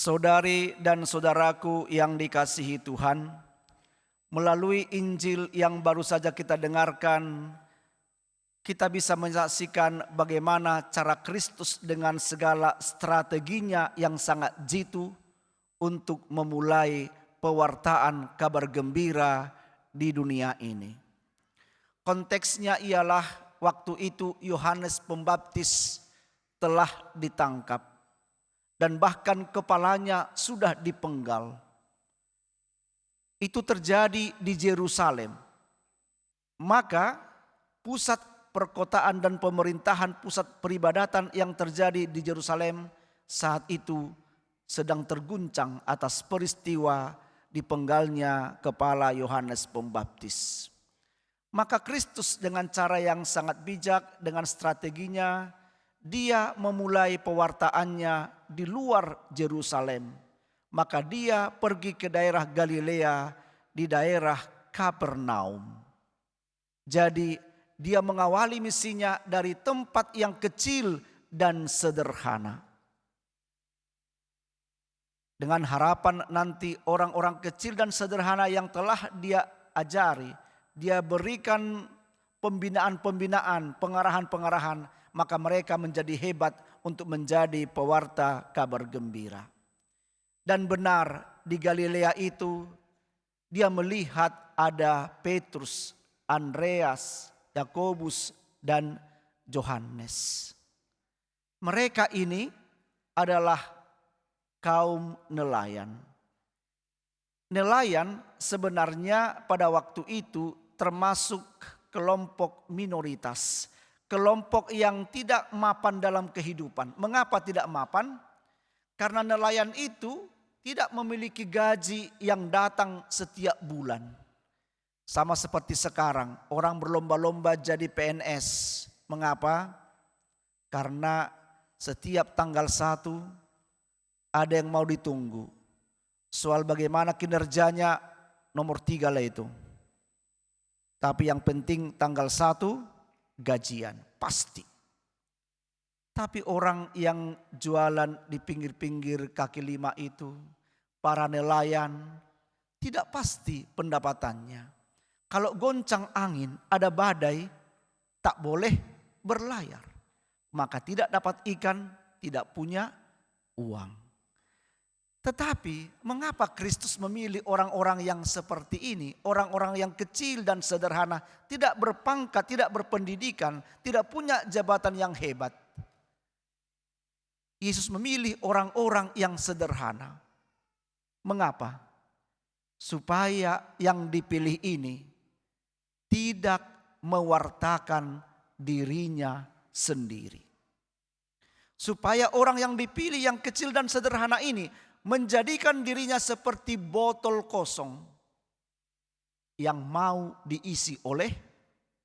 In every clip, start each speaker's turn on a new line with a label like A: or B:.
A: Saudari dan saudaraku yang dikasihi Tuhan, melalui Injil yang baru saja kita dengarkan, kita bisa menyaksikan bagaimana cara Kristus dengan segala strateginya yang sangat jitu untuk memulai pewartaan kabar gembira di dunia ini. Konteksnya ialah waktu itu Yohanes Pembaptis telah ditangkap dan bahkan kepalanya sudah dipenggal. Itu terjadi di Yerusalem. Maka pusat perkotaan dan pemerintahan, pusat peribadatan yang terjadi di Yerusalem saat itu sedang terguncang atas peristiwa dipenggalnya kepala Yohanes Pembaptis. Maka Kristus dengan cara yang sangat bijak, dengan strateginya, dia memulai pewartaannya di luar Yerusalem. Maka dia pergi ke daerah Galilea, di daerah Kapernaum. Jadi dia mengawali misinya dari tempat yang kecil dan sederhana. Dengan harapan nanti orang-orang kecil dan sederhana yang telah dia ajari, dia berikan pembinaan-pembinaan, pengarahan-pengarahan, maka mereka menjadi hebat untuk menjadi pewarta kabar gembira. Dan benar di Galilea itu dia melihat ada Petrus, Andreas, Yakobus dan Yohanes. Mereka ini adalah kaum nelayan. Nelayan sebenarnya pada waktu itu termasuk kelompok minoritas. Kelompok yang tidak mapan dalam kehidupan. Mengapa tidak mapan? Karena nelayan itu tidak memiliki gaji yang datang setiap bulan. Sama seperti sekarang, orang berlomba-lomba jadi PNS. Mengapa? Karena setiap tanggal 1 ada yang mau ditunggu. Soal bagaimana kinerjanya nomor 3 lah itu. Tapi yang penting tanggal 1 gajian, pasti. Tapi orang yang jualan di pinggir-pinggir kaki lima itu, para nelayan, tidak pasti pendapatannya. Kalau goncang angin, ada badai, tak boleh berlayar. Maka tidak dapat ikan, tidak punya uang. Tetapi mengapa Kristus memilih orang-orang yang seperti ini? Orang-orang yang kecil dan sederhana, tidak berpangkat, tidak berpendidikan, tidak punya jabatan yang hebat. Yesus memilih orang-orang yang sederhana. Mengapa? Supaya yang dipilih ini tidak mewartakan dirinya sendiri. Supaya orang yang dipilih yang kecil dan sederhana ini menjadikan dirinya seperti botol kosong yang mau diisi oleh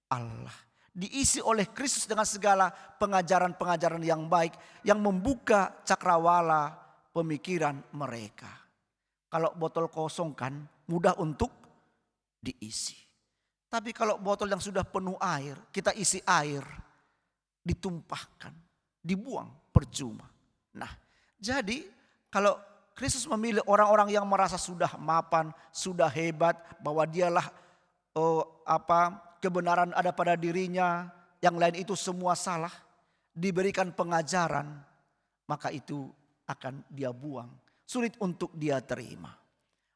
A: Allah. Diisi oleh Kristus dengan segala pengajaran-pengajaran yang baik yang membuka cakrawala pemikiran mereka. Kalau botol kosong kan mudah untuk diisi. Tapi kalau botol yang sudah penuh air, kita isi air, ditumpahkan, dibuang percuma. Nah, jadi kalau Kristus memilih orang-orang yang merasa sudah mapan, sudah hebat, bahwa dialah kebenaran ada pada dirinya, yang lain itu semua salah, diberikan pengajaran, maka itu akan dia buang, sulit untuk dia terima.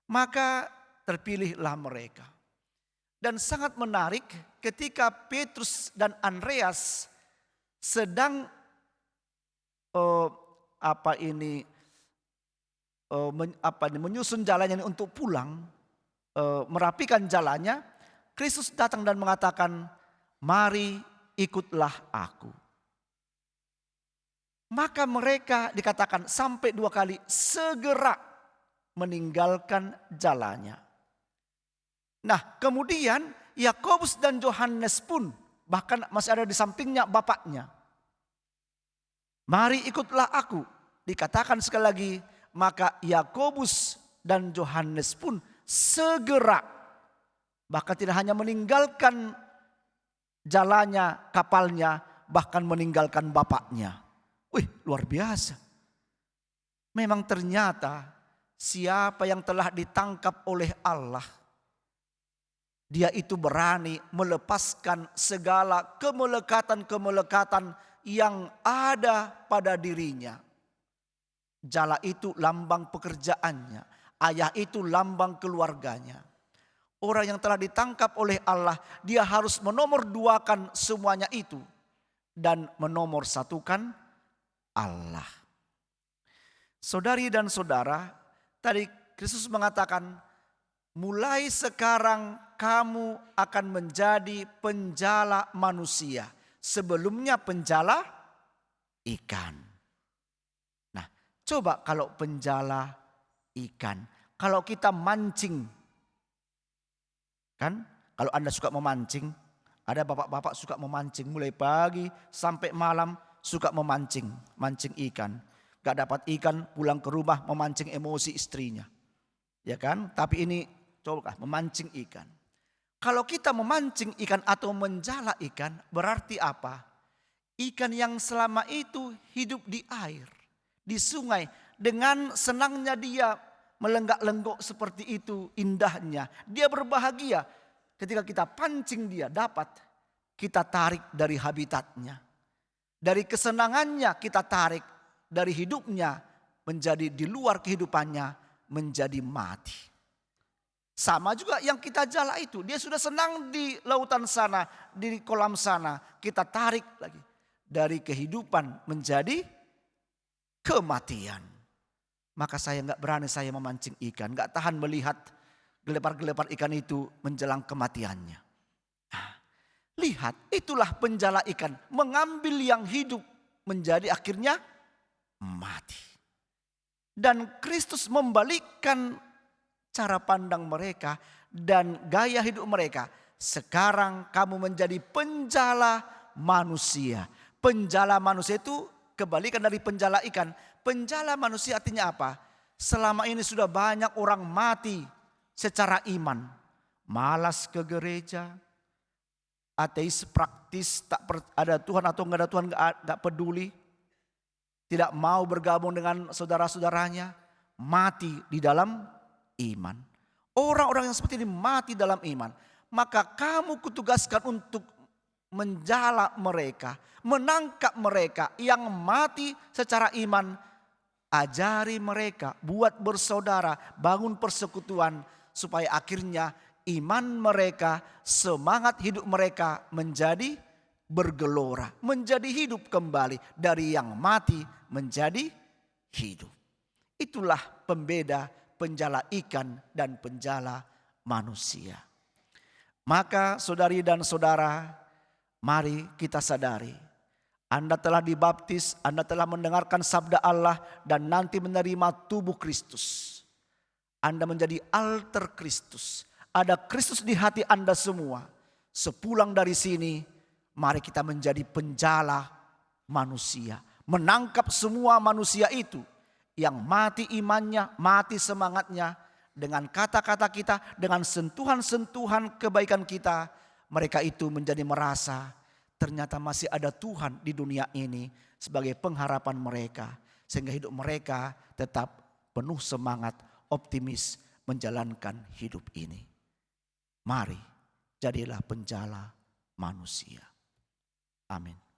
A: Maka terpilihlah mereka. Dan sangat menarik ketika Petrus dan Andreas sedang menyusun jalannya untuk pulang, merapikan jalannya, Kristus datang dan mengatakan, "Mari ikutlah aku." Maka mereka dikatakan sampai 2 kali segera meninggalkan jalannya. Nah, kemudian Yakobus dan Yohanes pun bahkan masih ada di sampingnya bapaknya. "Mari ikutlah aku." Dikatakan sekali lagi, maka Yakobus dan Yohanes pun segera, bahkan tidak hanya meninggalkan jalannya, kapalnya, bahkan meninggalkan bapaknya. Wih, luar biasa. Memang ternyata siapa yang telah ditangkap oleh Allah, dia itu berani melepaskan segala kemelekatan-kemelekatan yang ada pada dirinya. Jala itu lambang pekerjaannya, ayah itu lambang keluarganya. Orang yang telah ditangkap oleh Allah, dia harus menomorduakan semuanya itu dan menomorsatukan Allah. Saudari dan saudara, tadi Kristus mengatakan, mulai sekarang kamu akan menjadi penjala manusia. Sebelumnya penjala ikan. Nah, coba kalau penjala ikan. Kalau kita mancing, kan? Kalau Anda suka memancing, ada bapak-bapak suka memancing mulai pagi sampai malam suka memancing, mancing ikan. Gak dapat ikan, pulang ke rumah memancing emosi istrinya. Ya kan? Tapi ini coba memancing ikan. Kalau kita memancing ikan atau menjala ikan, berarti apa? Ikan yang selama itu hidup di air, di sungai, dengan senangnya dia melenggak-lenggok seperti itu, indahnya. Dia berbahagia ketika kita pancing dia dapat, kita tarik dari habitatnya. Dari kesenangannya kita tarik, dari hidupnya menjadi di luar kehidupannya menjadi mati. Sama juga yang kita jala itu, dia sudah senang di lautan sana, di kolam sana, kita tarik lagi dari kehidupan menjadi kematian. Maka saya nggak berani saya memancing ikan, nggak tahan melihat gelepar-gelepar ikan itu menjelang kematiannya. Nah, lihat, itulah penjala ikan, mengambil yang hidup menjadi akhirnya mati. Dan Kristus membalikkan cara pandang mereka dan gaya hidup mereka. Sekarang kamu menjadi penjala manusia. Penjala manusia itu kebalikan dari penjala ikan. Penjala manusia artinya apa? Selama ini sudah banyak orang mati secara iman. Malas ke gereja, ateis praktis, tak ada Tuhan atau enggak ada Tuhan, enggak peduli. Tidak mau bergabung dengan saudara-saudaranya, mati di dalam iman. Orang-orang yang seperti ini mati dalam iman. Maka kamu kutugaskan untuk menjala mereka, menangkap mereka yang mati secara iman. Ajari mereka, buat bersaudara, bangun persekutuan, supaya akhirnya iman mereka, semangat hidup mereka menjadi bergelora, menjadi hidup kembali, dari yang mati menjadi hidup. Itulah pembeda penjala ikan dan penjala manusia. Maka saudari dan saudara, mari kita sadari, Anda telah dibaptis, Anda telah mendengarkan sabda Allah dan nanti menerima tubuh Kristus. Anda menjadi alter Kristus. Ada Kristus di hati Anda semua. Sepulang dari sini, mari kita menjadi penjala manusia. Menangkap semua manusia itu yang mati imannya, mati semangatnya. Dengan kata-kata kita, dengan sentuhan-sentuhan kebaikan kita, mereka itu menjadi merasa ternyata masih ada Tuhan di dunia ini sebagai pengharapan mereka. Sehingga hidup mereka tetap penuh semangat, optimis menjalankan hidup ini. Mari jadilah penjala manusia. Amin.